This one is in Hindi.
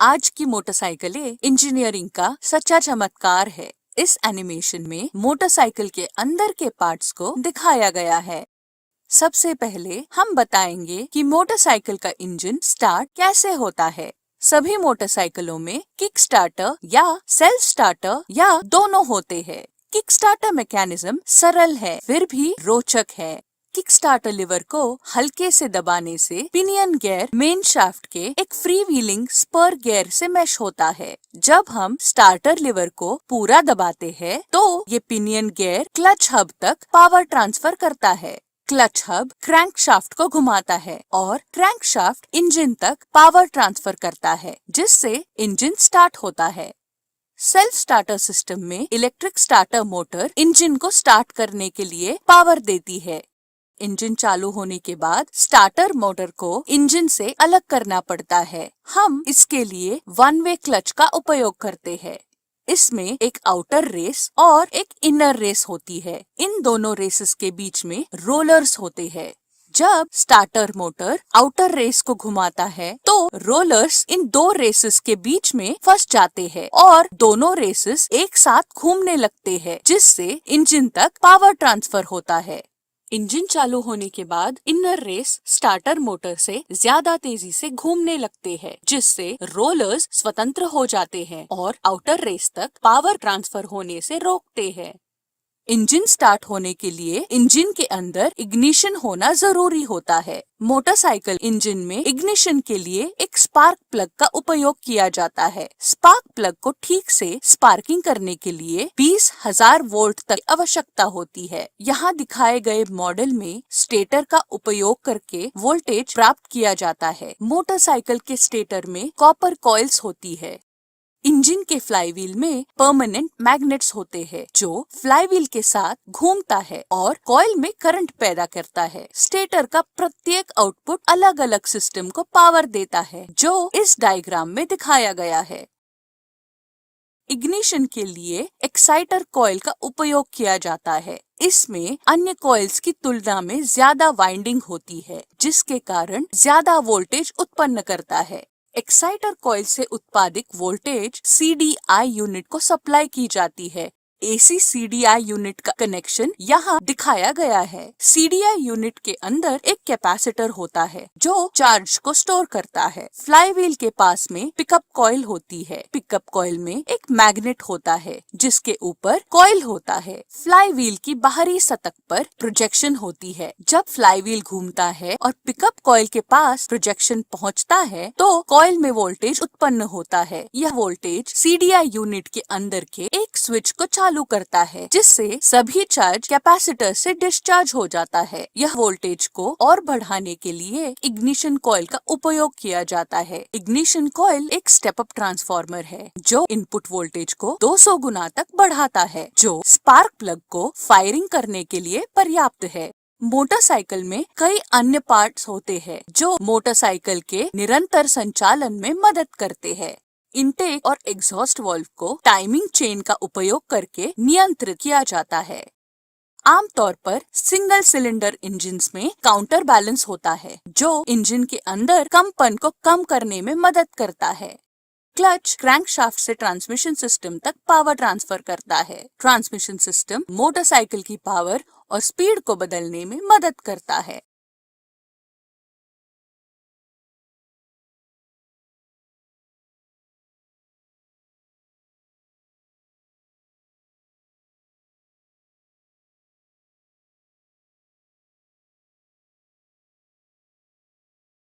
आज की मोटरसाइकिलें इंजीनियरिंग का सच्चा चमत्कार है। इस एनिमेशन में मोटरसाइकिल के अंदर के पार्ट्स को दिखाया गया है। सबसे पहले हम बताएंगे कि मोटरसाइकिल का इंजन स्टार्ट कैसे होता है। सभी मोटरसाइकिलों में किक स्टार्टर या सेल्फ स्टार्टर या दोनों होते हैं। किक स्टार्टर मैकेनिज्म सरल है फिर भी रोचक है। किक स्टार्टर लीवर को हल्के से दबाने से पिनियन गियर मेन शाफ्ट के एक फ्री व्हीलिंग स्पर गियर से मैश होता है। जब हम स्टार्टर लीवर को पूरा दबाते हैं, तो ये पिनियन गियर क्लच हब तक पावर ट्रांसफर करता है। क्लच हब क्रैंक शाफ्ट को घुमाता है और क्रैंक शाफ्ट इंजन तक पावर ट्रांसफर करता है, जिससे इंजन स्टार्ट होता है। सेल्फ स्टार्टर सिस्टम में इलेक्ट्रिक स्टार्टर मोटर इंजन को स्टार्ट करने के लिए पावर देती है। इंजन चालू होने के बाद स्टार्टर मोटर को इंजन से अलग करना पड़ता है। हम इसके लिए वन वे क्लच का उपयोग करते हैं। इसमें एक आउटर रेस और एक इनर रेस होती है। इन दोनों रेसेस के बीच में रोलर्स होते हैं। जब स्टार्टर मोटर आउटर रेस को घुमाता है, तो रोलर्स इन दो रेसेस के बीच में फंस जाते हैं और दोनों रेसेस एक साथ घूमने लगते हैं, जिससे इंजन तक पावर ट्रांसफर होता है। इंजन चालू होने के बाद इनर रेस स्टार्टर मोटर से ज्यादा तेजी से घूमने लगते हैं, जिससे रोलर्स स्वतंत्र हो जाते हैं और आउटर रेस तक पावर ट्रांसफर होने से रोकते हैं। इंजन स्टार्ट होने के लिए इंजन के अंदर इग्निशन होना जरूरी होता है। मोटरसाइकिल इंजन में इग्निशन के लिए एक स्पार्क प्लग का उपयोग किया जाता है। स्पार्क प्लग को ठीक से स्पार्किंग करने के लिए 20,000 वोल्ट तक आवश्यकता होती है। यहाँ दिखाए गए मॉडल में स्टेटर का उपयोग करके वोल्टेज प्राप्त किया जाता है। मोटरसाइकिल के स्टेटर में कॉपर कॉइल्स होती है। इंजन के फ्लाईव्हील में परमानेंट मैग्नेट्स होते हैं, जो फ्लाईव्हील के साथ घूमता है और कॉइल में करंट पैदा करता है। स्टेटर का प्रत्येक आउटपुट अलग अलग सिस्टम को पावर देता है, जो इस डायग्राम में दिखाया गया है। इग्निशन के लिए एक्साइटर कॉइल का उपयोग किया जाता है। इसमें अन्य कॉइल्स की तुलना में ज्यादा वाइंडिंग होती है, जिसके कारण ज्यादा वोल्टेज उत्पन्न करता है। एक्साइटर कॉइल से उत्पादित वोल्टेज CDI यूनिट को सप्लाई की जाती है। AC CDI यूनिट का कनेक्शन यहाँ दिखाया गया है। CDI यूनिट के अंदर एक कैपेसिटर होता है, जो चार्ज को स्टोर करता है। फ्लाईव्हील के पास में पिकअप कॉइल होती है। पिकअप कॉइल में एक मैग्नेट होता है, जिसके ऊपर कॉइल होता है। फ्लाईव्हील की बाहरी सतह पर प्रोजेक्शन होती है। जब फ्लाईव्हील घूमता है और पिकअप कॉइल के पास प्रोजेक्शन पहुँचता है, तो कॉइल में वोल्टेज उत्पन्न होता है। यह वोल्टेज CDI यूनिट के अंदर के एक स्विच को चालू करता है, जिससे सभी चार्ज कैपेसिटर से डिस्चार्ज हो जाता है। यह वोल्टेज को और बढ़ाने के लिए इग्निशन कॉइल का उपयोग किया जाता है। इग्निशन कॉइल एक स्टेप अप ट्रांसफार्मर है, जो इनपुट वोल्टेज को 200 गुना तक बढ़ाता है, जो स्पार्क प्लग को फायरिंग करने के लिए पर्याप्त है। मोटरसाइकिल में कई अन्य पार्ट्स होते हैं, जो मोटरसाइकिल के निरंतर संचालन में मदद करते हैं। इनटेक और एग्जॉस्ट वाल्व को टाइमिंग चेन का उपयोग करके नियंत्रित किया जाता है। आमतौर पर सिंगल सिलेंडर इंजन्स में काउंटर बैलेंस होता है, जो इंजन के अंदर कंपन को कम करने में मदद करता है। क्लच क्रैंकशाफ्ट से ट्रांसमिशन सिस्टम तक पावर ट्रांसफर करता है। ट्रांसमिशन सिस्टम मोटरसाइकिल की पावर और स्पीड को बदलने में मदद करता है।